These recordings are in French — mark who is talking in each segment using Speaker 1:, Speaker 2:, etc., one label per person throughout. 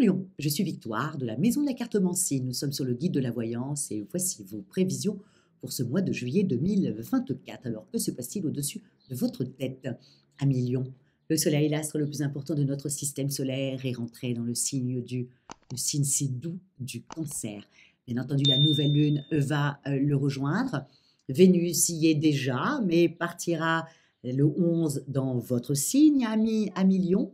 Speaker 1: Lion, je suis Victoire de la Maison de la Cartomancie. Nous sommes sur le guide de la voyance et voici vos prévisions pour ce mois de juillet 2024. Alors, que se passe-t-il au-dessus de votre tête, Ami Lion? Le soleil, l'astre le plus important de notre système solaire, est rentré dans le signe si doux du Cancer. Bien entendu, la nouvelle lune va le rejoindre. Vénus y est déjà, mais partira le 11 dans votre signe, ami Lion.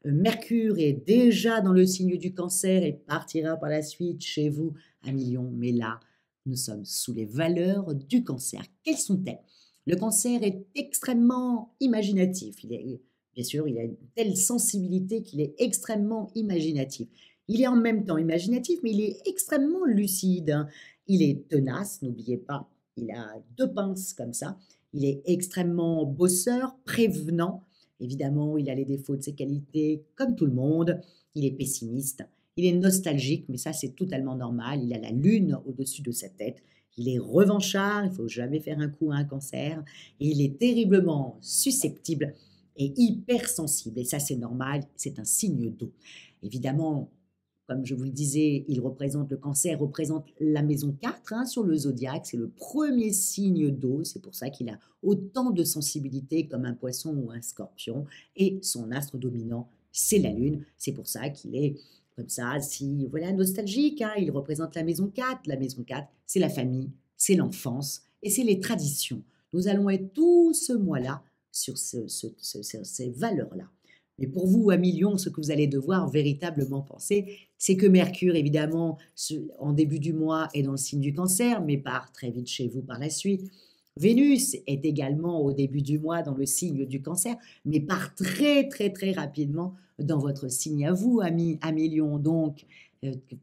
Speaker 1: Mercure est déjà dans le signe du Cancer et partira par la suite chez vous, ami Lion. Mais là, nous sommes sous les valeurs du Cancer. Quelles sont-elles? Le Cancer est extrêmement imaginatif. Bien sûr, il a une telle sensibilité qu'il est extrêmement imaginatif. Il est en même temps imaginatif, mais il est extrêmement lucide, hein. Il est tenace, n'oubliez pas, il a deux pinces comme ça. Il est extrêmement bosseur, prévenant. Évidemment, il a les défauts de ses qualités, comme tout le monde. Il est pessimiste, il est nostalgique, mais ça, c'est totalement normal. Il a la lune au-dessus de sa tête. Il est revanchard, il ne faut jamais faire un coup à un Cancer. Et il est terriblement susceptible et hypersensible. Et ça, c'est normal, c'est un signe d'eau. Évidemment, comme je vous le disais, le Cancer représente la maison 4 hein, sur le zodiaque. C'est le premier signe d'eau. C'est pour ça qu'il a autant de sensibilité comme un poisson ou un scorpion. Et son astre dominant, c'est la lune. C'est pour ça qu'il est comme ça, si voilà, nostalgique. Hein. Il représente la maison 4. La maison 4, c'est la famille, c'est l'enfance et c'est les traditions. Nous allons être tout ce mois-là sur ces valeurs-là. Mais pour vous, à Lion, ce que vous allez devoir véritablement penser, c'est que Mercure, évidemment, en début du mois, est dans le signe du Cancer, mais part très vite chez vous par la suite. Vénus est également au début du mois dans le signe du Cancer, mais part très, très, très rapidement dans votre signe à vous, ami Lion. Donc,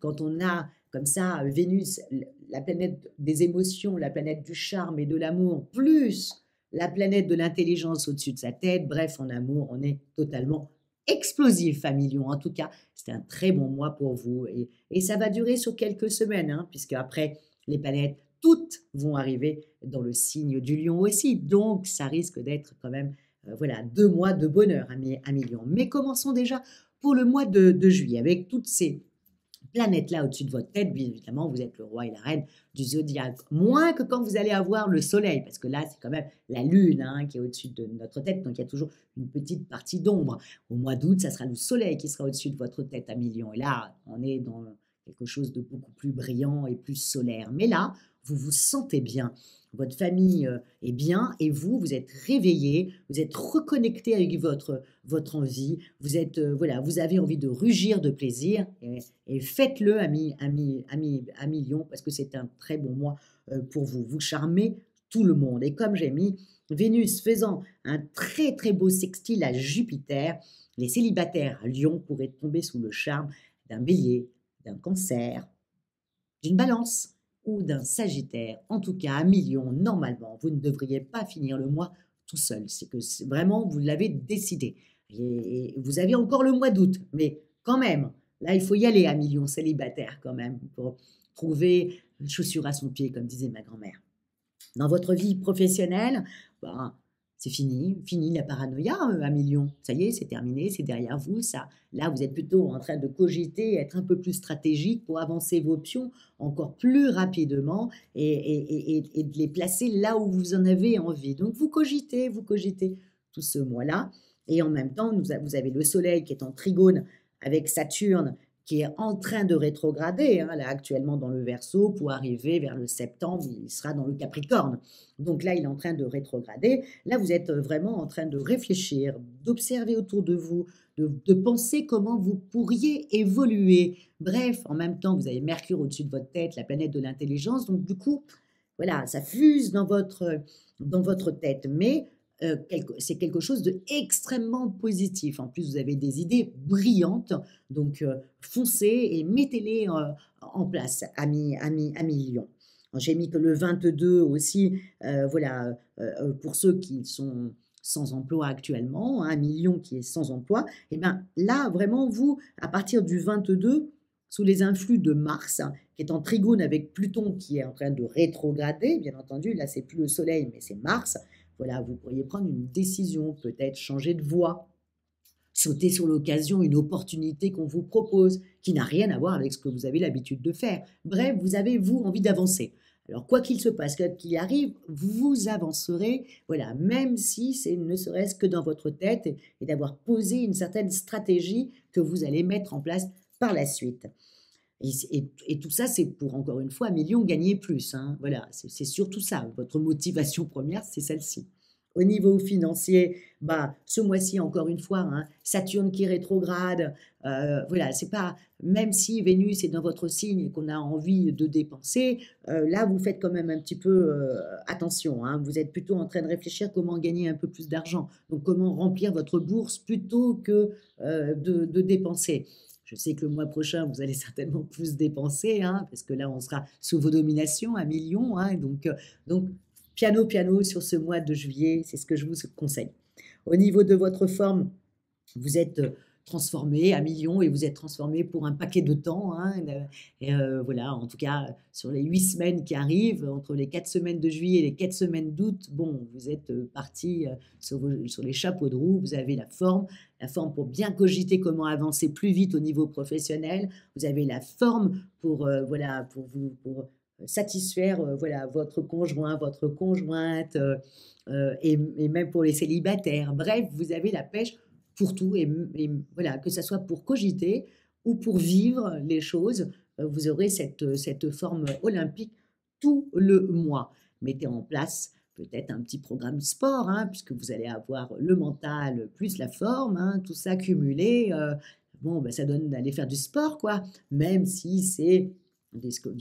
Speaker 1: quand on a comme ça Vénus, la planète des émotions, la planète du charme et de l'amour, plus la planète de l'intelligence au-dessus de sa tête. Bref, en amour, on est totalement explosif, ami Lion. En tout cas, c'est un très bon mois pour vous. Et ça va durer sur quelques semaines, hein, puisque après, les planètes, toutes vont arriver dans le signe du Lion aussi. Donc, ça risque d'être quand même, voilà, 2 mois de bonheur, ami Lion. Mais commençons déjà pour le mois de juillet, avec toutes ces planète-là au-dessus de votre tête, bien évidemment, vous êtes le roi et la reine du zodiaque. Moins que quand vous allez avoir le soleil, parce que là, c'est quand même la lune hein, qui est au-dessus de notre tête, donc il y a toujours une petite partie d'ombre. Au mois d'août, ça sera le soleil qui sera au-dessus de votre tête à Lion. Et là, on est dans quelque chose de beaucoup plus brillant et plus solaire. Mais là, vous vous sentez bien. Votre famille est bien et vous êtes réveillé, vous êtes reconnecté avec votre envie, voilà, vous avez envie de rugir de plaisir et faites-le, ami Lion, parce que c'est un très bon mois pour vous. Vous charmez tout le monde. Et comme j'ai mis Vénus faisant un très très beau sextile à Jupiter, les célibataires à Lion pourraient tomber sous le charme d'un bélier, d'un Cancer, d'une balance ou d'un Sagittaire. En tout cas, à Lion, normalement, vous ne devriez pas finir le mois tout seul. C'est que vraiment, vous l'avez décidé. Et vous avez encore le mois d'août, mais quand même, là, il faut y aller à Lion célibataire quand même pour trouver une chaussure à son pied, comme disait ma grand-mère. Dans votre vie professionnelle, ben, c'est fini la paranoïa, à Lion. Ça y est, c'est terminé, c'est derrière vous. Ça, là, vous êtes plutôt en train de cogiter, être un peu plus stratégique pour avancer vos pions encore plus rapidement et de les placer là où vous en avez envie. Donc, vous cogitez tout ce mois-là. Et en même temps, vous avez le Soleil qui est en trigone avec Saturne qui est en train de rétrograder, hein, là actuellement dans le Verseau, pour arriver vers le septembre, il sera dans le Capricorne. Donc là, il est en train de rétrograder. Là, vous êtes vraiment en train de réfléchir, d'observer autour de vous, de penser comment vous pourriez évoluer. Bref, en même temps, vous avez Mercure au-dessus de votre tête, la planète de l'intelligence. Donc du coup, voilà, ça fuse dans votre tête. Mais c'est quelque chose d'extrêmement positif. En plus, vous avez des idées brillantes, donc foncez et mettez-les en place, ami Lion. J'ai mis que le 22 aussi, voilà, pour ceux qui sont sans emploi actuellement, hein, un million qui est sans emploi, et bien là, vraiment, vous, à partir du 22, sous les influx de Mars, hein, qui est en trigone avec Pluton qui est en train de rétrograder, bien entendu, là, c'est plus le Soleil, mais c'est Mars. Voilà, vous pourriez prendre une décision, peut-être changer de voie, sauter sur l'occasion, une opportunité qu'on vous propose, qui n'a rien à voir avec ce que vous avez l'habitude de faire. Bref, vous avez, vous, envie d'avancer. Alors, quoi qu'il se passe, quoi qu'il arrive, vous avancerez, voilà, même si c'est ne serait-ce que dans votre tête et d'avoir posé une certaine stratégie que vous allez mettre en place par la suite. Et tout ça, c'est pour, encore une fois, 1 000 000 gagner plus, hein. Voilà, c'est surtout ça. Votre motivation première, c'est celle-ci. Au niveau financier, bah, ce mois-ci, encore une fois, hein, Saturne qui rétrograde, voilà, c'est pas même si Vénus est dans votre signe et qu'on a envie de dépenser, là, vous faites quand même un petit peu, attention, hein. Vous êtes plutôt en train de réfléchir comment gagner un peu plus d'argent, donc comment remplir votre bourse plutôt que, de dépenser. Je sais que le mois prochain, vous allez certainement plus dépenser, hein, parce que là, on sera sous vos dominations, 1 000 000, hein, donc piano, piano sur ce mois de juillet, c'est ce que je vous conseille. Au niveau de votre forme, vous êtes transformé à millions et vous êtes transformé pour un paquet de temps, hein, et voilà, en tout cas, sur les 8 semaines qui arrivent, entre les 4 semaines de juillet et les 4 semaines d'août, bon, vous êtes parti sur les chapeaux de roue, vous avez la forme pour bien cogiter comment avancer plus vite au niveau professionnel, vous avez la forme pour, voilà, pour satisfaire voilà, votre conjoint, votre conjointe, et même pour les célibataires. Bref, vous avez la pêche pour tout et voilà, que ça soit pour cogiter ou pour vivre les choses, vous aurez cette forme olympique tout le mois. Mettez en place peut-être un petit programme sport, hein, puisque vous allez avoir le mental plus la forme, hein, tout ça cumulé. Bon, ben, ça donne d'aller faire du sport, quoi, même si c'est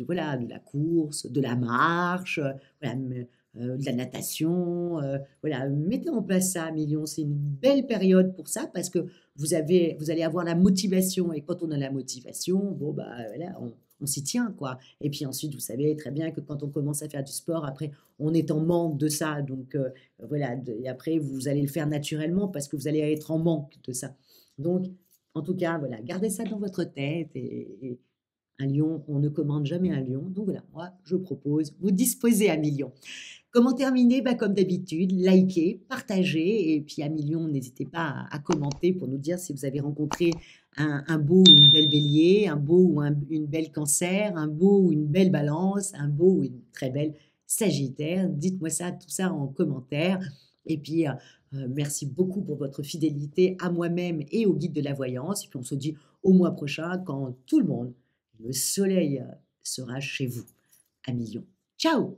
Speaker 1: voilà, de la course, de la marche, voilà, de la natation, voilà, mettez en place ça, Million. C'est une belle période pour ça parce que vous allez avoir la motivation et quand on a la motivation, bon, bah, voilà, on s'y tient, quoi. Et puis ensuite, vous savez très bien que quand on commence à faire du sport, après, on est en manque de ça. Donc, voilà, et après, vous allez le faire naturellement parce que vous allez être en manque de ça. Donc, en tout cas, voilà, gardez ça dans votre tête et un lion, on ne commande jamais un lion. Donc voilà, moi, je propose, vous disposez à 1 000 000. Comment terminer? Bah, comme d'habitude, likez, partagez et puis à 1 000 000, n'hésitez pas à commenter pour nous dire si vous avez rencontré un beau ou une belle bélier, un beau ou une belle cancer, un beau ou une belle balance, un beau ou une très belle sagittaire. Dites-moi ça, tout ça en commentaire. Et puis, merci beaucoup pour votre fidélité à moi-même et au guide de la voyance. Et puis, on se dit au mois prochain quand tout le monde, le soleil sera chez vous à 1 000 000. Ciao!